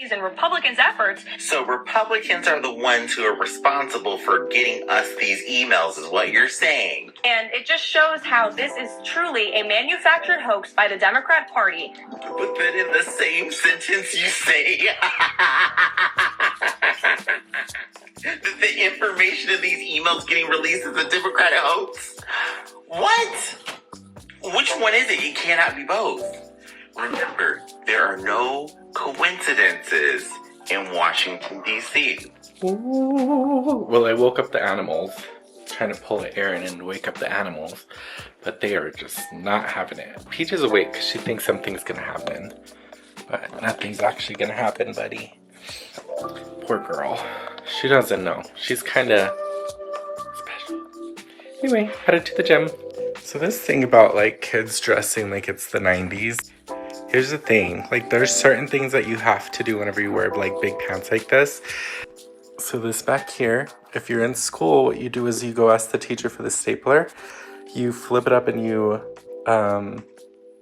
and Republicans' efforts. So Republicans are the ones who are responsible for getting us these emails, is what you're saying. And it just shows how this is truly a manufactured hoax by the Democrat Party. But then in the same sentence you say that the information in these emails getting released is a Democratic hoax? What? Which one is it? It cannot be both. Remember, there are no coincidences in Washington, D.C. Well, I woke up the animals, trying to pull an errand and wake up the animals, but they are just not having it. Peach is awake because she thinks something's gonna happen, but nothing's actually gonna happen, buddy. Poor girl. She doesn't know. She's kind of special. Anyway, headed to the gym. So this thing about like kids dressing like it's the 90s, here's the thing, like there's certain things that you have to do whenever you wear like big pants like this. So this back here, if you're in school, what you do is you go ask the teacher for the stapler, you flip it up and you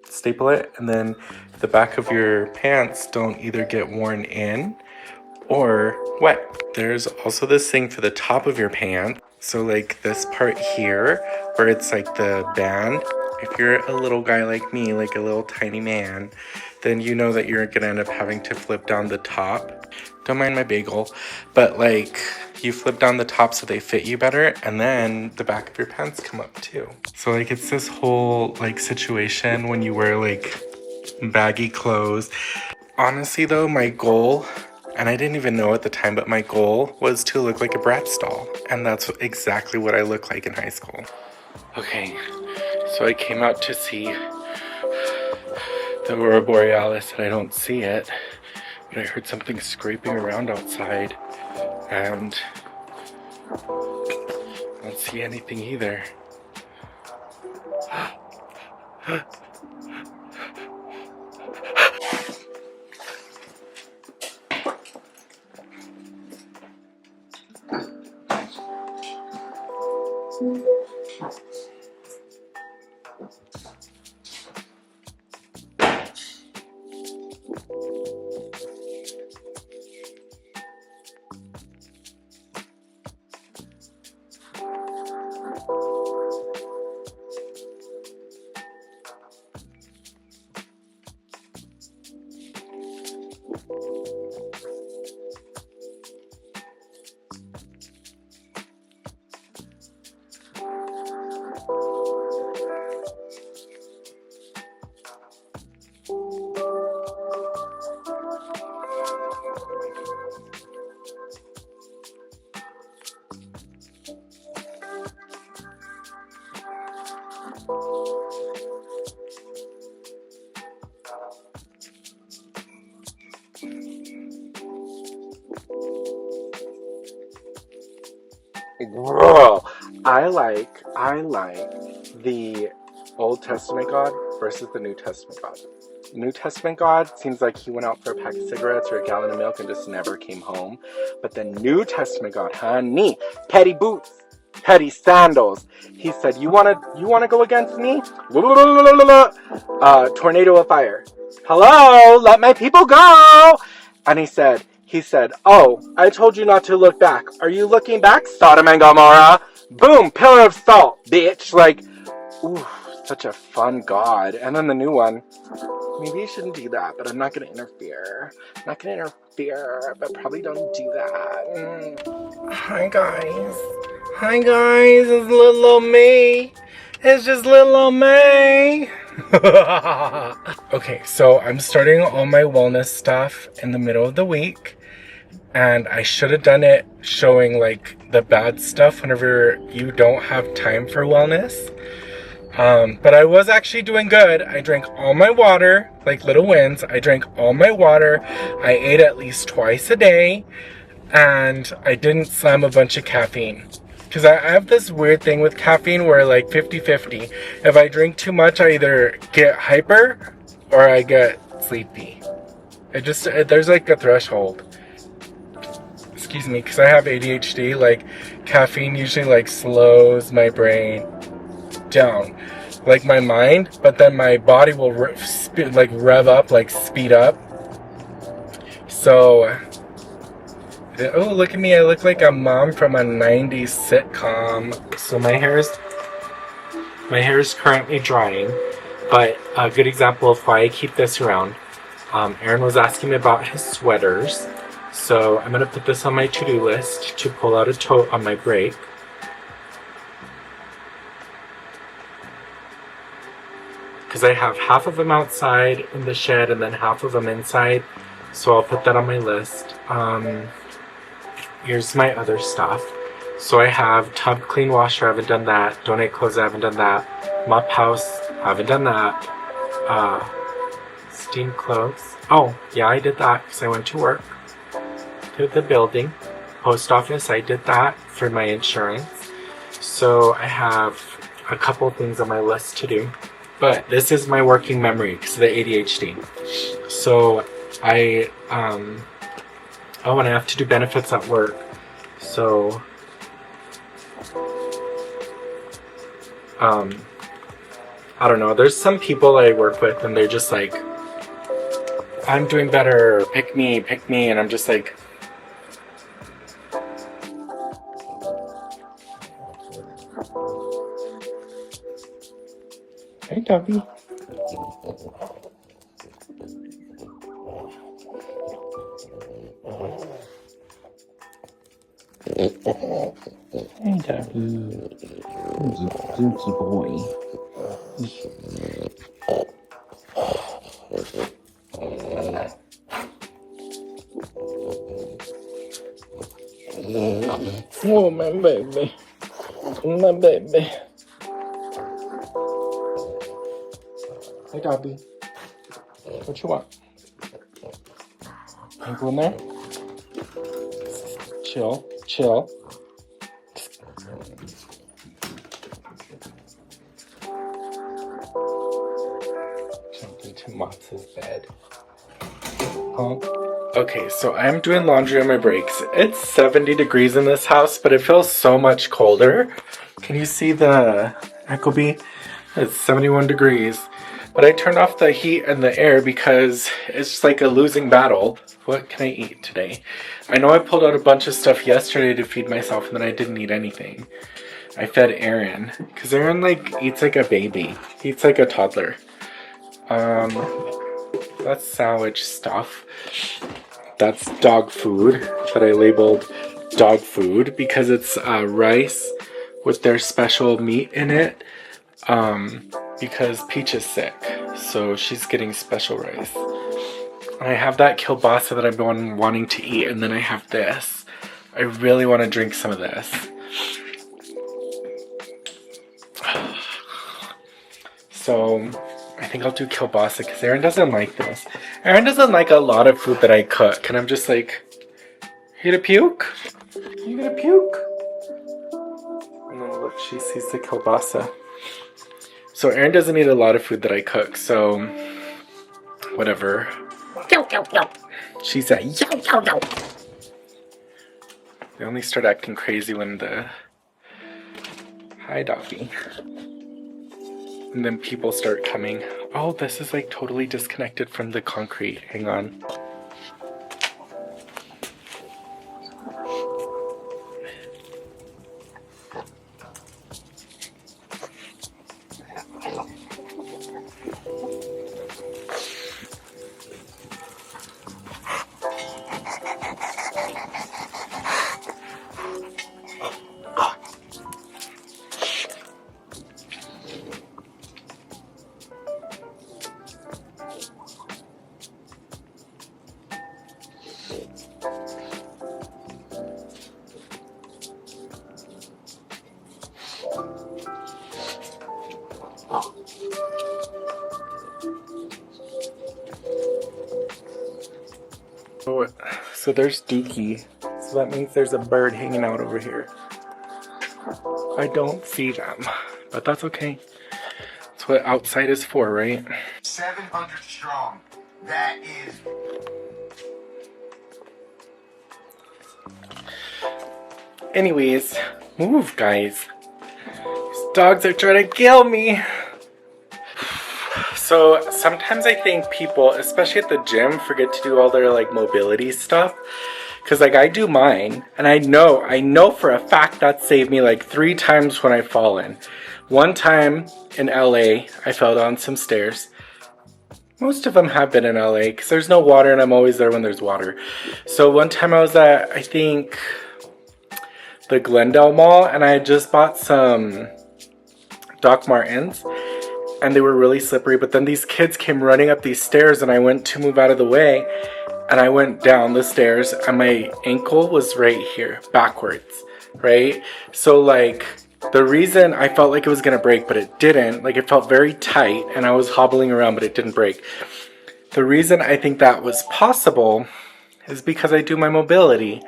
staple it, and then the back of your pants don't either get worn in or wet. There's also this thing for the top of your pant. So like this part here, where it's like the band, if you're a little guy like me, like a little tiny man, then you know that you're gonna end up having to flip down the top. Don't mind my bagel, but like you flip down the top so they fit you better, and then the back of your pants come up too. So like it's this whole like situation when you wear like baggy clothes. Honestly though, my goal, and I didn't even know at the time, but my goal was to look like a Bratz doll. And that's exactly what I look like in high school. Okay, so I came out to see the Aurora Borealis, and I don't see it. But I heard something scraping around outside, and I don't see anything either. Girl, I like the Old Testament God versus the New Testament God. New Testament God seems like he went out for a pack of cigarettes or a gallon of milk and just never came home. But the New Testament God, honey, petty boots, petty sandals. He said, you wanna go against me? Tornado of fire. Hello, let my people go. And he said, oh, I told you not to look back. Are you looking back? Sodom and Gomorrah. Boom, pillar of salt, bitch. Like, ooh, such a fun God. And then the new one, maybe you shouldn't do that, but I'm not going to interfere. But probably don't do that. Hi, guys. It's little old me. It's just little old me. Okay, so I'm starting all my wellness stuff in the middle of the week. And I should have done it showing like the bad stuff whenever you don't have time for wellness. But I was actually doing good. I drank all my water, like little wins. I drank all my water. I ate at least twice a day. And I didn't slam a bunch of caffeine. Because I have this weird thing with caffeine where like 50-50. If I drink too much, I either get hyper or I get sleepy. There's like a threshold. Excuse me, because I have ADHD, like caffeine usually like slows my brain down, like my mind, but then my body will rev up, like speed up. So, oh, look at me. I look like a mom from a 90s sitcom. So my hair is currently drying, but a good example of why I keep this around. Aaron was asking me about his sweaters. So I'm going to put this on my to-do list to pull out a tote on my break. Because I have half of them outside in the shed and then half of them inside. So I'll put that on my list. Here's my other stuff. So I have tub clean washer, I haven't done that. Donate clothes, I haven't done that. Mop house, I haven't done that. Steam clothes. Oh, yeah, I did that because I went to work. To the building. Post office, I did that for my insurance. So I have a couple things on my list to do. But this is my working memory because of the ADHD. So I and I have to do benefits at work. So I don't know. There's some people I work with and they're just like, I'm doing better, pick me, and I'm just like, hey, Dobby. Hey, Dobby. Dinky boy. Oh, my baby. My baby. Hey, Dobby. What you want? Can you go in there? Chill. Jump into Mott's bed. Huh? Okay, so I'm doing laundry on my breaks. It's 70 degrees in this house, but it feels so much colder. Can you see the Ecobee? It's 71 degrees. But I turned off the heat and the air because it's just like a losing battle. What can I eat today? I know I pulled out a bunch of stuff yesterday to feed myself and then I didn't eat anything. I fed Aaron. Because Aaron eats like a baby. He eats like a toddler. That's sandwich stuff. That's dog food that I labeled dog food because it's rice with their special meat in it. Because Peach is sick, so she's getting special rice. And I have that kielbasa that I've been wanting to eat, and then I have this. I really want to drink some of this. So I think I'll do kielbasa because Aaron doesn't like this. Aaron doesn't like a lot of food that I cook, and I'm just like, you gonna puke? You gonna puke? And then look, she sees the kielbasa. So Aaron doesn't eat a lot of food that I cook, so whatever. She said, yo. They only start acting crazy when the hi Doffy. And then people start coming. Oh, this is like totally disconnected from the concrete. Hang on. So there's Dookie. So that means there's a bird hanging out over here. I don't see them, but that's okay. That's what outside is for, right? 700 strong. That is... Anyways, move, guys. These dogs are trying to kill me. So sometimes I think people, especially at the gym, forget to do all their like mobility stuff. Cause like I do mine, and I know for a fact that saved me like 3 times when I've fallen. One time in LA, I fell down some stairs. Most of them have been in LA because there's no water and I'm always there when there's water. So one time I was at, I think, the Glendale Mall, and I had just bought some Doc Martens and they were really slippery. But then these kids came running up these stairs and I went to move out of the way and I went down the stairs and my ankle was right here, backwards, right? So like, the reason I felt like it was gonna break, but it didn't, like it felt very tight and I was hobbling around, but it didn't break. The reason I think that was possible is because I do my mobility.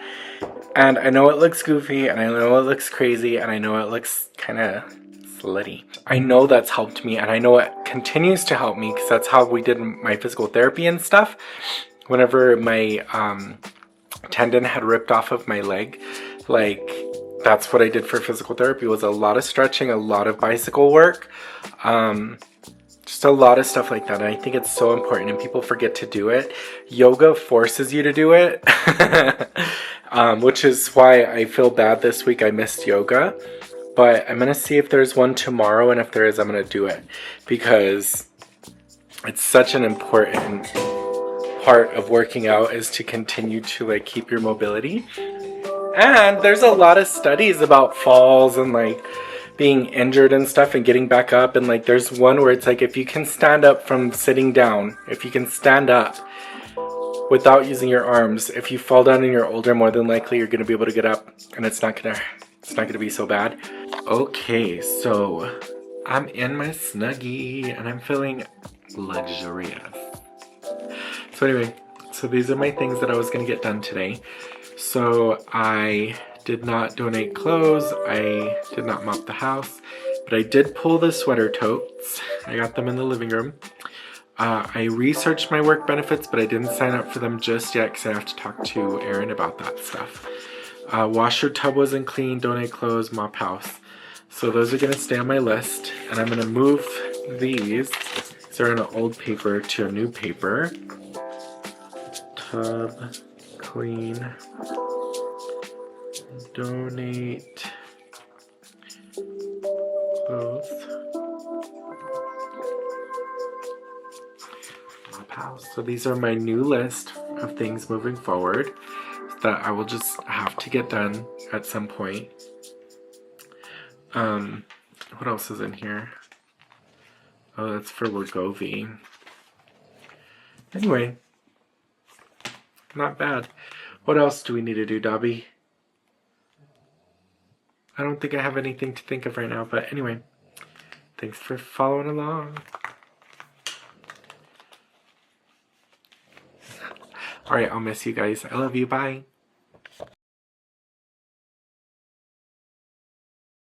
And I know it looks goofy, and I know it looks crazy, and I know it looks kind of slutty. I know that's helped me, and I know it continues to help me because that's how we did my physical therapy and stuff. Whenever my tendon had ripped off of my leg, like that's what I did for physical therapy, was a lot of stretching, a lot of bicycle work, just a lot of stuff like that. And I think it's so important and people forget to do it. Yoga forces you to do it, which is why I feel bad this week I missed yoga. But I'm going to see if there's one tomorrow, and if there is, I'm going to do it because it's such an important part of working out, is to continue to like keep your mobility. And there's a lot of studies about falls and like being injured and stuff and getting back up. And like there's one where it's like if you can stand up from sitting down, if you can stand up without using your arms, if you fall down and you're older, more than likely you're going to be able to get up and it's not going to be so bad. Okay, so I'm in my Snuggie and I'm feeling luxurious. So anyway, so these are my things that I was going to get done today. So I did not donate clothes, I did not mop the house, but I did pull the sweater totes. I got them in the living room. I researched my work benefits, but I didn't sign up for them just yet because I have to talk to Erin about that stuff. Wash your tub wasn't clean, donate clothes, mop house. So those are going to stay on my list, and I'm going to move these. These are in an old paper to a new paper. Tub, clean, donate both. Mop house. So these are my new list of things moving forward that I will just have to get done at some point. What else is in here? Oh, that's for Wegovy. Anyway, not bad. What else do we need to do, Dobby? I don't think I have anything to think of right now, but anyway, thanks for following along. Alright, I'll miss you guys. I love you. Bye.